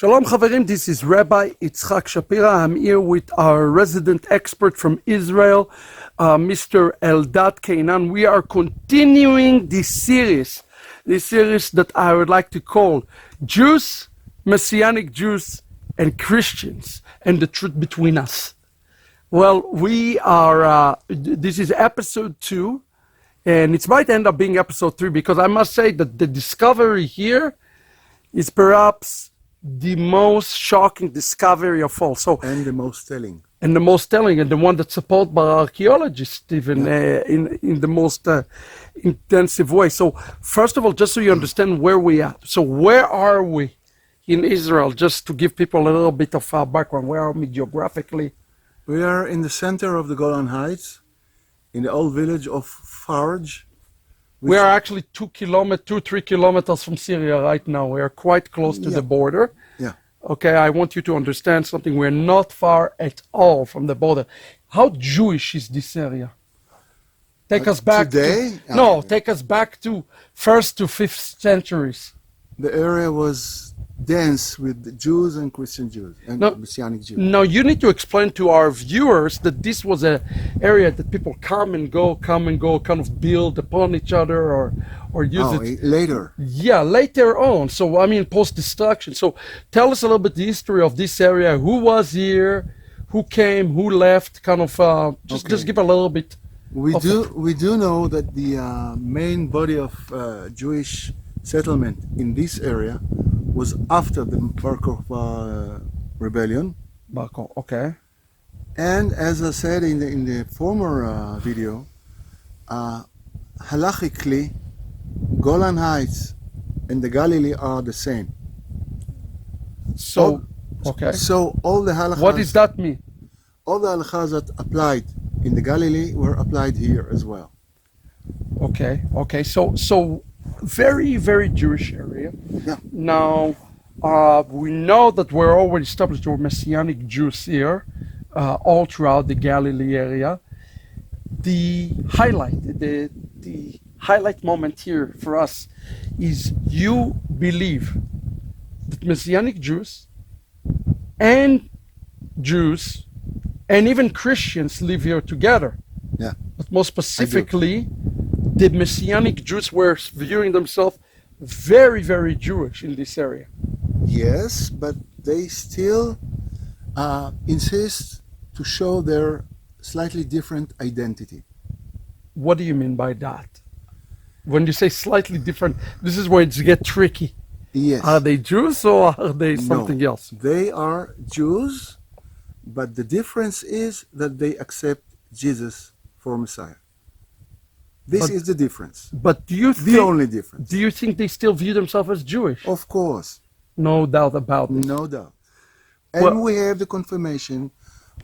Shalom Chaverim, this is Rabbi Shapira. I'm here with our resident expert from Israel, Mr. Eldad Keynan. We are continuing this series that I would like to call Jews, Messianic Jews, and Christians, and the truth between us. Well, we are, this is episode 2, and it might end up being episode 3, because I must say that the discovery here is perhaps the most shocking discovery of all. And the most telling. And the most telling, and the one that's supported by archaeologists even in the most intensive way. So first of all, just so you understand where we are. So where are we in Israel? Just to give people a little bit of background. Where are we geographically? We are in the center of the Golan Heights, in the old village of Farj. We are actually 3 kilometers from Syria right now. We are quite close to the border. Yeah. Okay, I want you to understand something. We're not far at all from the border. How Jewish is this area? Take us back today? Take us back to 1st to 5th centuries. The area was dense with Jews and Christian Jews and Messianic Jews. Now you need to explain to our viewers that this was an area that people come and go, kind of build upon each other or use it later. Yeah, later on. So I mean, post-destruction. So tell us a little bit the history of this area. Who was here? Who came? Who left? Kind of just give a little bit. We do know that the main body of Jewish settlement in this area was after the Bar Kokhba rebellion. Bar Kokhba, okay. And as I said in the former video, halachically, Golan Heights and the Galilee are the same. So, okay. So all the halachas. What does that mean? All the halachas that applied in the Galilee were applied here as well. Okay. So very, very Jewish area. Yeah. Now, we know that we're already established with Messianic Jews here, all throughout the Galilee area. The highlight moment here for us is you believe that Messianic Jews and even Christians live here together. Yeah. But more specifically, the Messianic Jews were viewing themselves very, very Jewish in this area. Yes, but they still insist to show their slightly different identity. What do you mean by that? When you say slightly different, this is where it gets tricky. Yes. Are they Jews or are they something else? They are Jews, but the difference is that they accept Jesus for Messiah. This is the difference. But the only difference. Do you think they still view themselves as Jewish? Of course. No doubt about it. No doubt. And we have the confirmation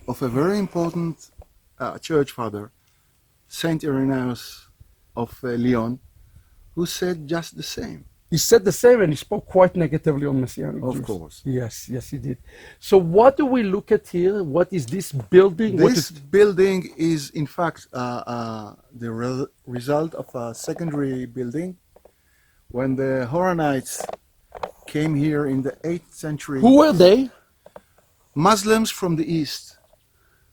of a very important church father, Saint Irenaeus of Lyon, who said just the same. He said the same, and he spoke quite negatively on Messianic Jews. Of course. Yes, he did. So what do we look at here? What is this building? This building is, in fact, the result of a secondary building. When the Horanites came here in the 8th century. Who were they? Muslims from the east,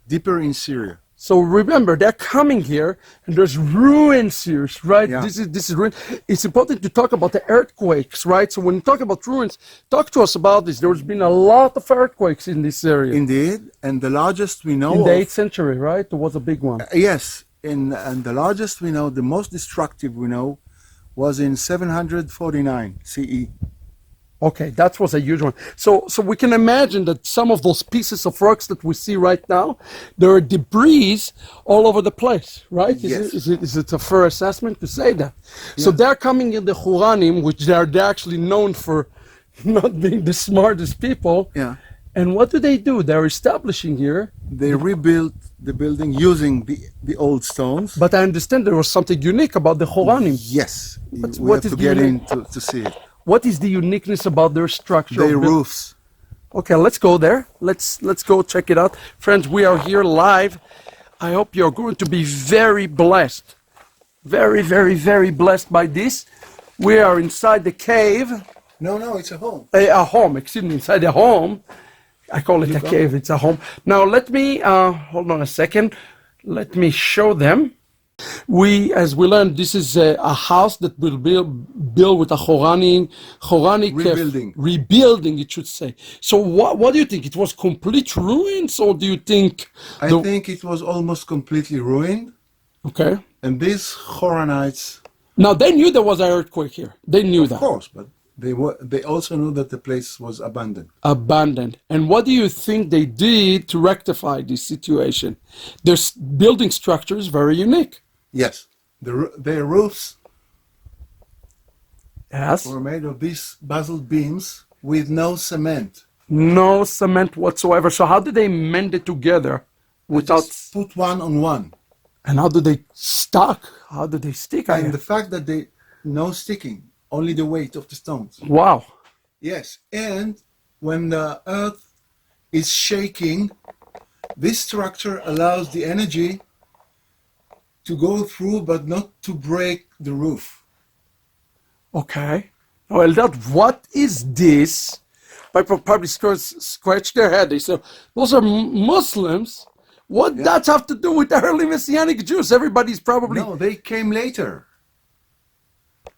deeper in Syria. So remember, they're coming here, and there's ruins here, right? Yeah. This is ruin. It's important to talk about the earthquakes, right? So when you talk about ruins, talk to us about this. There's been a lot of earthquakes in this area. Indeed, and the largest we know in the 8th century, right? There was a big one. Yes, and the largest we know, the most destructive we know, was in 749 CE. Okay, that was a huge one. So we can imagine that some of those pieces of rocks that we see right now, there are debris all over the place, right? Yes. Is it a fair assessment to say that? Yeah. So they're coming in the Horanic, which they're actually known for not being the smartest people. Yeah. And what do? They're establishing here. They rebuilt the building using the old stones. But I understand there was something unique about the Horanic. Yes. We have to get in to see it. What is the uniqueness about their structure? Their roofs. Okay, let's go there. Let's go check it out. Friends, we are here live. I hope you're going to be very blessed. Very, very, very blessed by this. We are inside the cave. No, it's a home. A home, excuse me, inside a home. I call it a cave, it's a home. Now let me, hold on a second. Let me show them. As we learned, this is a house that will be built with a Horanic rebuilding, it should say. So what do you think? It was complete ruins, or do you think? I think it was almost completely ruined. Okay. And these Horanites. Now they knew there was an earthquake here. They knew that. Of course, but they also knew that the place was abandoned. Abandoned. And what do you think they did to rectify this situation? Their building structure is very unique. Yes, their roofs Yes. were made of these basalt beams with no cement. No cement whatsoever. So how did they mend it together without? Just put one on one. And how do they stuck? How do they stick? And the fact that no sticking, only the weight of the stones. Wow. Yes, and when the earth is shaking, this structure allows the energy to go through, but not to break the roof. Okay. Now, Eldad, what is this? People probably scratch their head. They say, those are Muslims. What does have to do with the early Messianic Jews? Everybody's probably... No, they came later.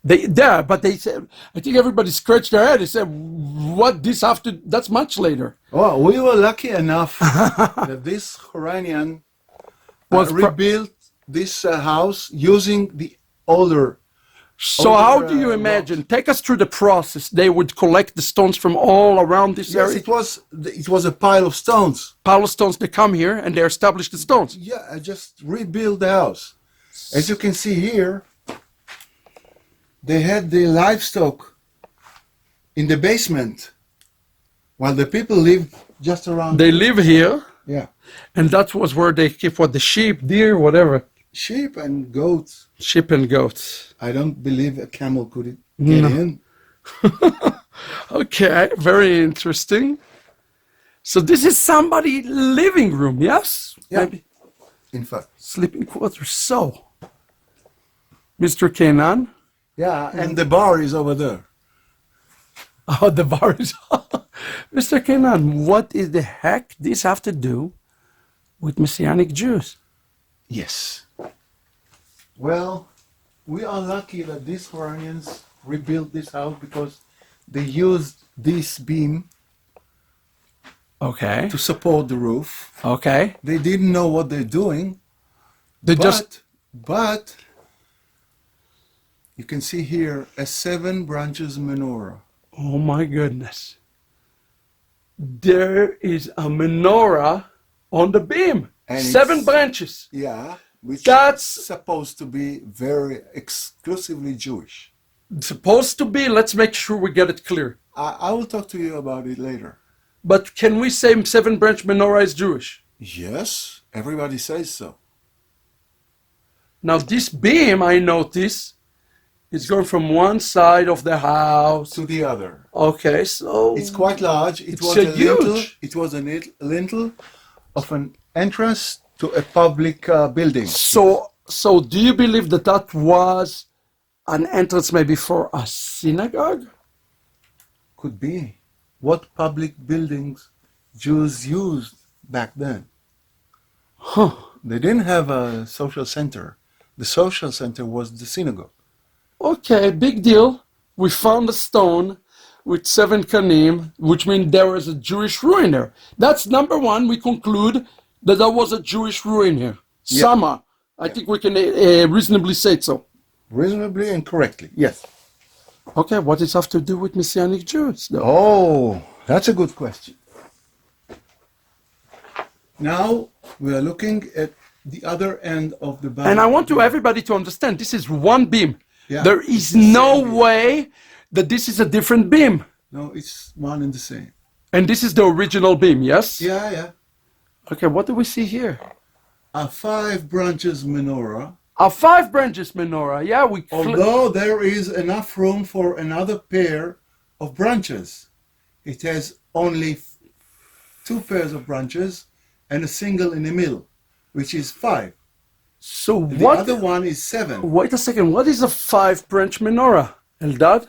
But they said, I think everybody scratched their head. They said, what this have to... That's much later. Oh, we were lucky enough that this Horanian rebuilt this house using the older. So how do you imagine? Take us through the process. They would collect the stones from all around this area. Yes, it was a pile of stones. Pile of stones. They come here and they establish the stones. Yeah, I just rebuilt the house. As you can see here, they had the livestock in the basement, while the people lived just around. They live here. Yeah. And that was where they keep the sheep, deer, whatever. Sheep and goats. Sheep and goats. I don't believe a camel could get in. Okay, very interesting. So this is somebody's living room, yes? Yeah. Maybe In fact. sleeping quarters. So, Mr. Keynan. Yeah, and the bar is over there. Oh, the bar is... Mr. Keynan, what is the heck this have to do with Messianic Jews? Yes. Well, we are lucky that these Horanians rebuilt this house because they used this beam Okay. to support the roof. Okay. They didn't know what they're doing. But you can see here a 7 branches menorah. Oh my goodness. There is a menorah on the beam. And 7 branches. Yeah, which That's is supposed to be very exclusively Jewish. supposed to be. Let's make sure we get it clear. I will talk to you about it later. But can we say 7 branch menorah is Jewish? Yes, everybody says so. Now this beam, I notice, is going from one side of the house To the other. Okay, so It's quite large. It's huge. It was a lintel of an entrance to a public building. So do you believe that that was an entrance maybe for a synagogue? Could be. What public buildings Jews used back then? Huh. They didn't have a social center. The social center was the synagogue. Okay, big deal. We found a stone with 7 kanim, which means there was a Jewish ruin there. That's number one. We conclude that there was a Jewish ruin here. Yeah. Sama. I think we can reasonably say so. Reasonably and correctly, yes. Okay, what does it have to do with Messianic Jews, though? Oh, that's a good question. Now we are looking at the other end of the Bible. And I want everybody to understand, this is one beam. Yeah, There it's is the same no beam. way that this is a different beam. No, it's one and the same. And this is the original beam, yes? Yeah. Okay, what do we see here? A 5 branches menorah. A 5 branches menorah, yeah? Although there is enough room for another pair of branches. It has only 2 pairs of branches and a single in the middle, which is 5. So The what? other one is 7. Wait a second, what is a 5 branch menorah, Eldad?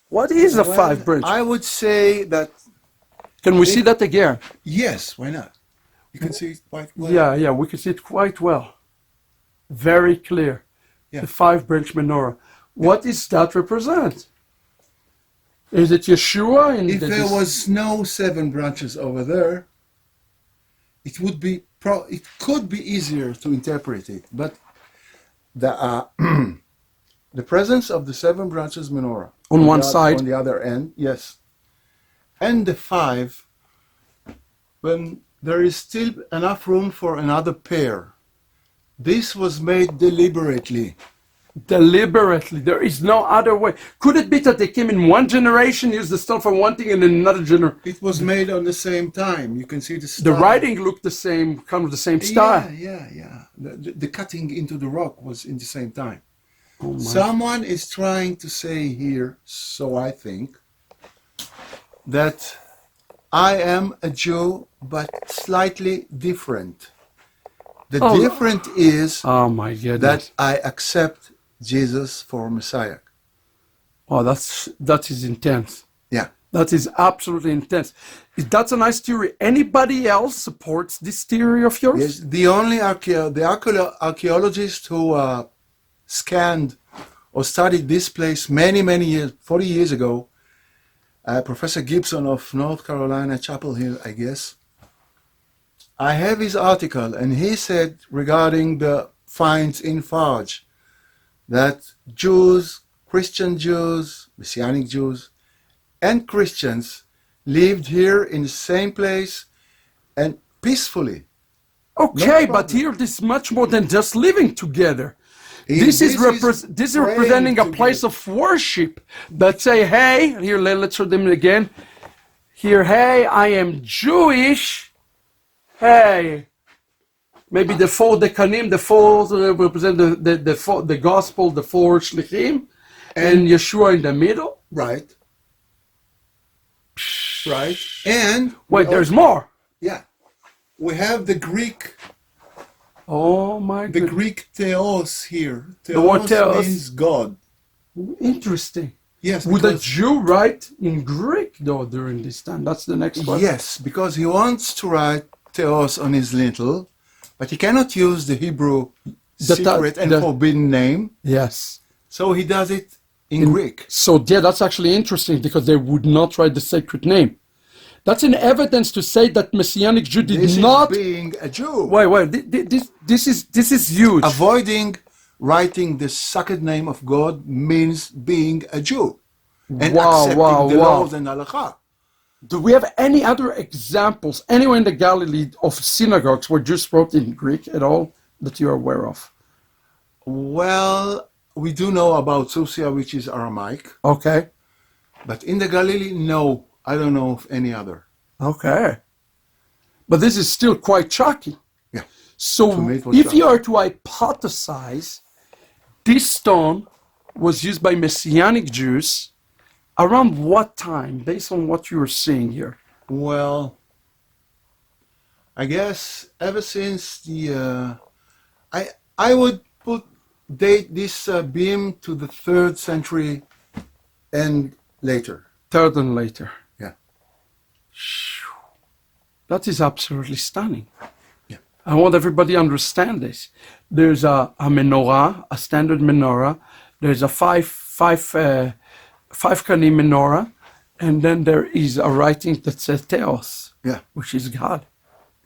What is a Well, 5 branch? I would say that Can we see that again? yes, why not? You can see it quite well. Yeah, we can see it quite well. Very clear. Yeah. The 5 branch menorah. What does that represent? Is it Yeshua? If there was no 7 branches over there, it would be it could be easier to interpret it. But the the presence of the 7 branches menorah on one side, on the other end, yes, and the 5, when there is still enough room for another pair. This was made deliberately. Deliberately. There is no other way. Could it be that they came in one generation, used the stone for one thing, and in another generation? It was made on the same time. You can see the style. The writing looked the same, kind of the same style. Yeah. The cutting into the rock was in the same time. Oh my. Someone is trying to say here, so I think, that I am a Jew, but slightly different. The difference is oh my goodness, that I accept Jesus for Messiah. Oh, that is intense. Yeah. That is absolutely intense. That's a nice theory. Anybody else supports this theory of yours? Yes, the only archaeologist who scanned or studied this place many years, 40 years ago, Professor Gibson of North Carolina, Chapel Hill, I guess. I have his article, and he said regarding the finds in Faj that Jews, Christian Jews, Messianic Jews, and Christians lived here in the same place and peacefully. Okay, No but here this is much more than just living together. This is This is representing a praying place of worship that say, hey, here, let's show them again. Here, hey, I am Jewish. Hey, maybe the 4 dekanim, the 4 represent the gospel, the 4 shlichim, and Yeshua in the middle. Right. Right. And wait, there's more. Yeah. We have the Greek. Oh my The goodness. Greek theos here. The word theos means God. Interesting. Yes. Would a Jew write in Greek though during this time? That's the next question. Yes, because he wants to write theos on his lintel, but he cannot use the Hebrew secret and forbidden name. Yes. So he does it in Greek. So yeah, that's actually interesting because they would not write the sacred name. That's an evidence to say that Messianic Jew did not. This is being a Jew. Wait. This is huge. Avoiding writing the sacred name of God means being a Jew and accepting the laws and halakha. Do we have any other examples anywhere in the Galilee of synagogues where Jews wrote in Greek at all that you're aware of? Well, we do know about Susia, which is Aramaic. Okay. But in the Galilee, no. I don't know of any other. Okay. But this is still quite shocking. Yeah. So if you are to hypothesize, this stone was used by Messianic Jews around what time, based on what you were seeing here? Well, I guess ever since the... I would date this beam to the 3rd century and later. 3rd and later. Yeah. That is absolutely stunning. Yeah. I want everybody to understand this. There's a menorah, a standard menorah. There's a five kanim menorah, and then there is a writing that says Theos, which is God.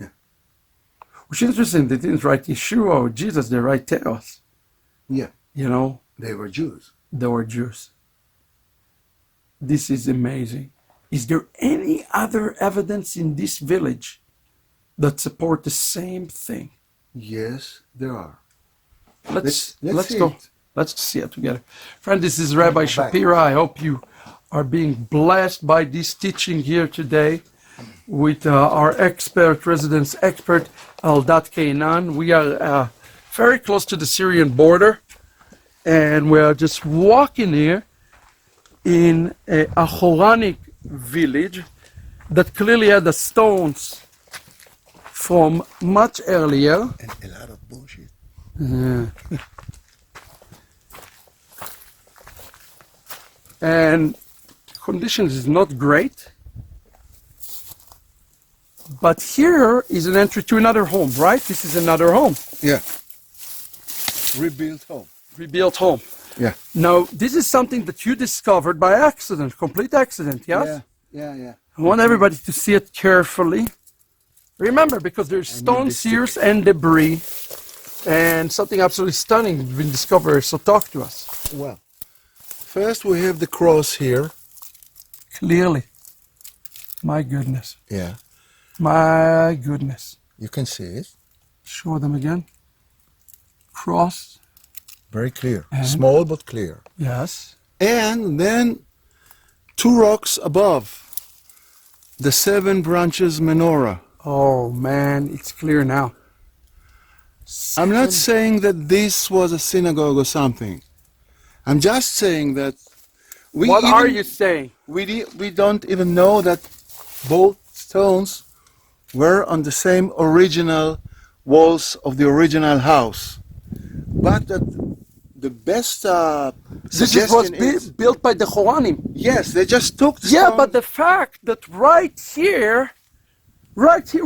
Yeah. Which is interesting. They didn't write Yeshua or Jesus. They write Theos. Yeah. You know. They were Jews. They were Jews. This is amazing. Is there any other evidence in this village that support the same thing? Yes, there are. Let's go. Let's see it together. Friend, this is Rabbi Shapira. I hope you are being blessed by this teaching here today with our residence expert, Eldad Keynan. We are very close to the Syrian border, and we are just walking here in a Horanic village that clearly had the stones from much earlier. And a lot of bullshit. And conditions is not great. But here is an entry to another home, right? This is another home. Yeah. Rebuilt home. Rebuilt home. Yeah. Now, this is something that you discovered by accident, complete accident, yes? Yeah. I want everybody to see it carefully. Remember, because there's stones here and debris, and something absolutely stunning has been discovered, so talk to us. Well, first we have the cross here. Clearly. My goodness. Yeah. My goodness. You can see it. Show them again. Cross. Very clear. And? Small but clear. Yes. And then 2 rocks above. The 7 branches menorah. Oh man, it's clear now. I'm not saying that this was a synagogue or something. I'm just saying that What are you saying? we don't even know that both stones were on the same original walls of the original house. But that the best This was built by the Horanic. Yes, they just took the Yeah, stone. but the fact that right here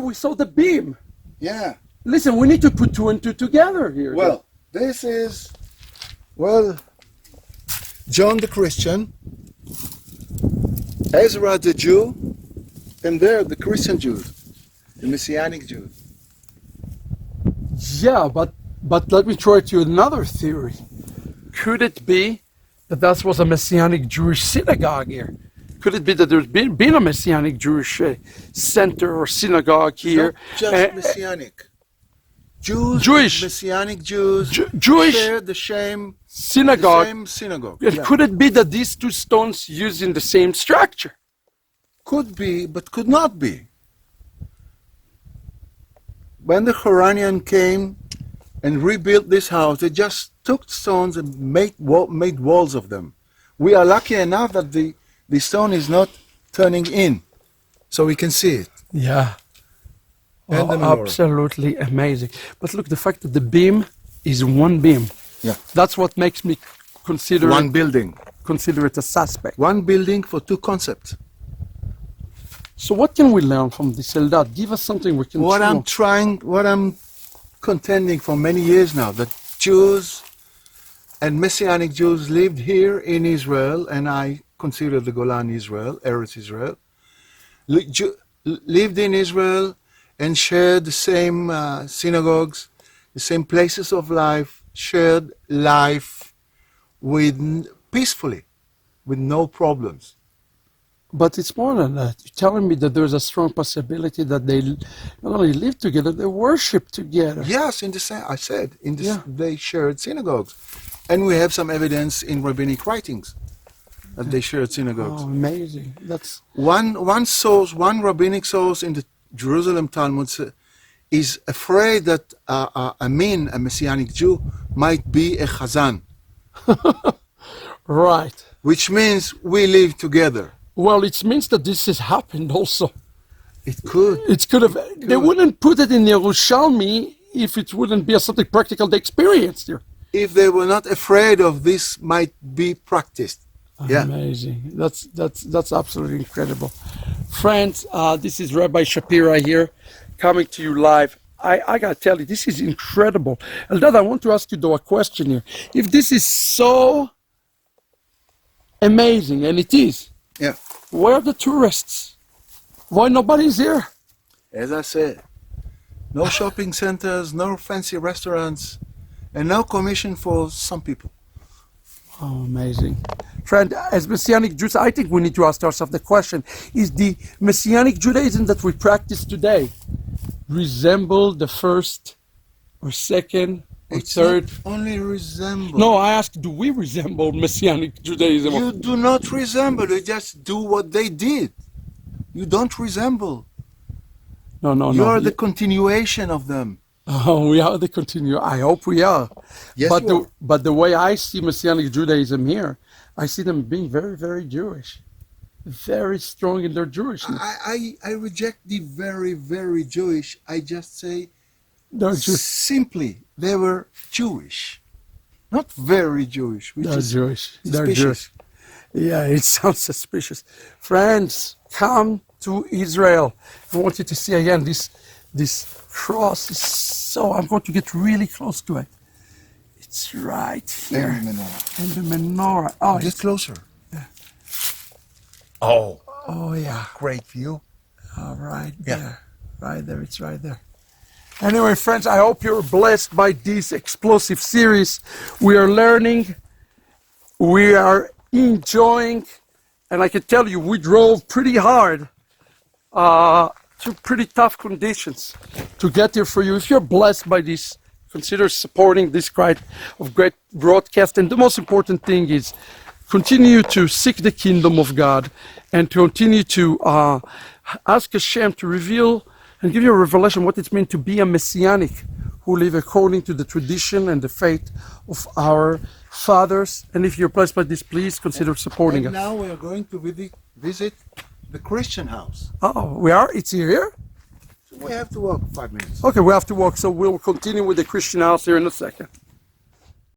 we saw the beam. Yeah. Listen, we need to put 2 and 2 together here. Well, this is, John the Christian, Ezra the Jew, and there the Christian Jews, the Messianic Jews. Yeah, but let me throw at you another theory. Could it be that was a Messianic Jewish synagogue here? Could it be that there's been a Messianic Jewish center or synagogue here? Not just Messianic. Jewish. Messianic Jews Jewish share the same synagogue. synagogue. Could it be that these 2 stones used in the same structure? Could be, but could not be. When the Horanian came and rebuilt this house, they just took stones and made walls of them. We are lucky enough that the stone is not turning in, so we can see it. Yeah. And the menorah. Absolutely amazing. But look, the fact that the beam is 1 beam. Yeah. That's what makes me consider Consider it a suspect. 1 building for 2 concepts. So what can we learn from this Eldad? Give us something we can What chew. I'm contending for many years now, that Jews and Messianic Jews lived here in Israel, and I consider the Golan Israel, Eretz Israel, lived in Israel and shared the same synagogues, the same places of life, shared life peacefully, with no problems. But it's more than that. You're telling me that there's a strong possibility that they not only live together, they worship together. Yes, they shared synagogues. And we have some evidence in rabbinic writings that they shared synagogues. Oh, amazing. That's one rabbinic source in the Jerusalem Talmud is afraid that Ammi, a Messianic Jew, might be a Chazan. right. Which means we live together. Well, it means that this has happened also. It could. It could have. They wouldn't put it in Yerushalmi if it wouldn't be something practical they experienced here. If they were not afraid of this might be practiced. Yeah. Amazing. That's absolutely incredible. Friends, this is Rabbi Shapira here, coming to you live. I gotta tell you, this is incredible. Eldad, I want to ask you though a question here. If this is so amazing, and it is, yeah, where are the tourists? Why nobody's here? As I said, no shopping centers, no fancy restaurants, and no commission for some people. Oh, amazing. Friend, as Messianic Jews, I think we need to ask ourselves the question, is the Messianic Judaism that we practice today resemble the first or second or third? Not only resemble. No, I ask, do we resemble Messianic Judaism? You do not resemble, you just do what they did. You don't resemble. No. You are the continuation of them. Oh, we are the continue. I hope we are. Yes, but the way I see Messianic Judaism here, I see them being very, very Jewish. Very strong in their Jewishness. I reject the very, very Jewish. I just say They're Jewish. Simply, they were Jewish. Not very Jewish. They're Jewish. They're suspicious. Jewish. Yeah, it sounds suspicious. Friends, come to Israel. I want you to see again this cross is so. I'm going to get really close to it. It's right here. And the menorah. And the menorah. Oh, Get closer. Yeah. Oh, yeah. great view. Oh, right Yeah. there. Right there. It's right there. Anyway, friends, I hope you're blessed by this explosive series. We are learning. We are enjoying. And I can tell you, we drove pretty hard through pretty tough conditions to get here for you. If you're blessed by this, consider supporting this kind of great broadcast. And the most important thing is continue to seek the kingdom of God and to continue to ask Hashem to reveal and give you a revelation what it means to be a Messianic who live according to the tradition and the faith of our fathers. And if you're blessed by this, please consider supporting And us. now we are going to visit the Christian house. Oh, we are? It's here? So we have to walk 5 minutes. Okay, we have to walk, so we'll continue with the Christian house here in a second.